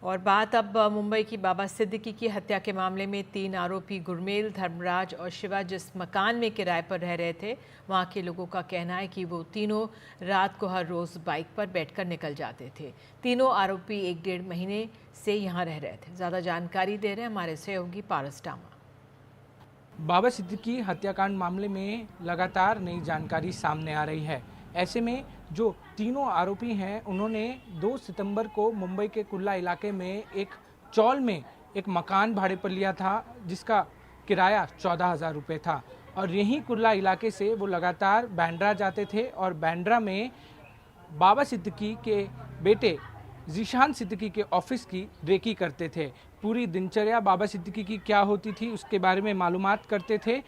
और बात अब मुंबई की बाबा सिद्दीकी की हत्या के मामले में 3 आरोपी गुरमेल, धर्मराज और शिवा जिस मकान में किराए पर रह रहे थे, वहां के लोगों का कहना है कि वो तीनों रात को हर रोज बाइक पर बैठकर निकल जाते थे। तीनों आरोपी 1-1.5 महीने से यहां रह रहे थे। ज़्यादा जानकारी दे रहे हैं हमारे सहयोगी पारस डामा। बाबा सिद्दीकी हत्याकांड मामले में लगातार नई जानकारी सामने आ रही है। ऐसे में जो तीनों आरोपी हैं उन्होंने 2 सितंबर को मुंबई के कुर्ला इलाके में एक चौल में एक मकान भाड़े पर लिया था, जिसका किराया 14,000 रुपये था। और यहीं कुर्ला इलाके से वो लगातार बांद्रा जाते थे और बांद्रा में बाबा सिद्दीकी के बेटे ज़ीशान सिद्दीकी के ऑफिस की रेकी करते थे। पूरी दिनचर्या बाबा सिद्दीकी की क्या होती थी उसके बारे में मालूमात करते थे।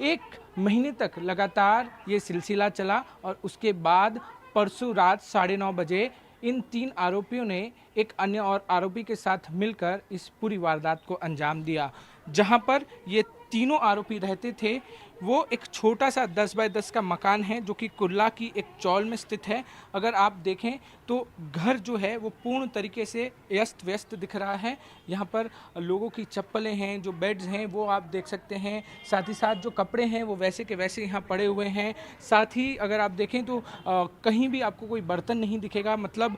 1 महीने तक लगातार ये सिलसिला चला और उसके बाद परसों रात 9:30 बजे इन 3 आरोपियों ने एक अन्य और आरोपी के साथ मिलकर इस पूरी वारदात को अंजाम दिया। जहां पर ये तीनों आरोपी रहते थे वो एक छोटा सा 10 बाय 10 का मकान है जो कि कुर्ला की एक चौल में स्थित है। अगर आप देखें तो घर जो है वो पूर्ण तरीके से अस्त व्यस्त दिख रहा है। यहाँ पर लोगों की चप्पलें हैं, जो बेड्स हैं वो आप देख सकते हैं, साथ ही साथ जो कपड़े हैं वो वैसे के वैसे यहाँ पड़े हुए हैं। साथ ही अगर आप देखें तो कहीं भी आपको कोई बर्तन नहीं दिखेगा। मतलब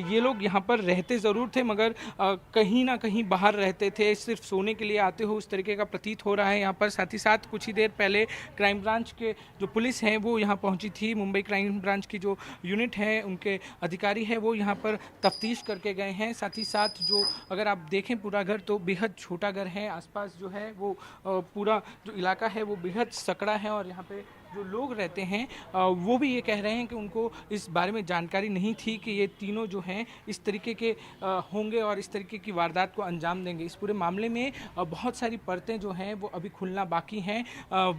ये लोग यहाँ पर रहते ज़रूर थे मगर कहीं ना कहीं बाहर रहते थे, सिर्फ सोने के लिए आते हो उस तरीके का प्रतीत हो रहा है यहाँ पर। साथ ही साथ कुछ ही देर पहले क्राइम ब्रांच के जो पुलिस हैं वो यहाँ पहुँची थी। मुंबई क्राइम ब्रांच की जो यूनिट है उनके अधिकारी है वो यहाँ पर तफ्तीश करके गए हैं। साथ ही साथ जो अगर आप देखें पूरा घर तो बेहद छोटा घर है। आसपास जो है वो पूरा जो इलाका है वो बेहद सकड़ा है और यहाँ पे जो लोग रहते हैं वो भी ये कह रहे हैं कि उनको इस बारे में जानकारी नहीं थी कि ये तीनों जो हैं इस तरीके के होंगे और इस तरीके की वारदात को अंजाम देंगे। इस पूरे मामले में बहुत सारी परतें जो हैं वो अभी खुलना बाकी हैं।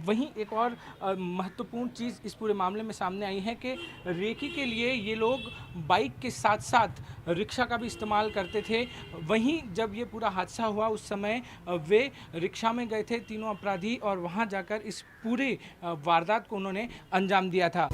वहीं एक और महत्वपूर्ण चीज़ इस पूरे मामले में सामने आई है कि रेकी के लिए ये लोग बाइक के साथ साथ रिक्शा का भी इस्तेमाल करते थे। वहीं जब ये पूरा हादसा हुआ उस समय वे रिक्शा में गए थे तीनों अपराधी और वहाँ जाकर इस पूरे वारदात को उन्होंने अंजाम दिया था।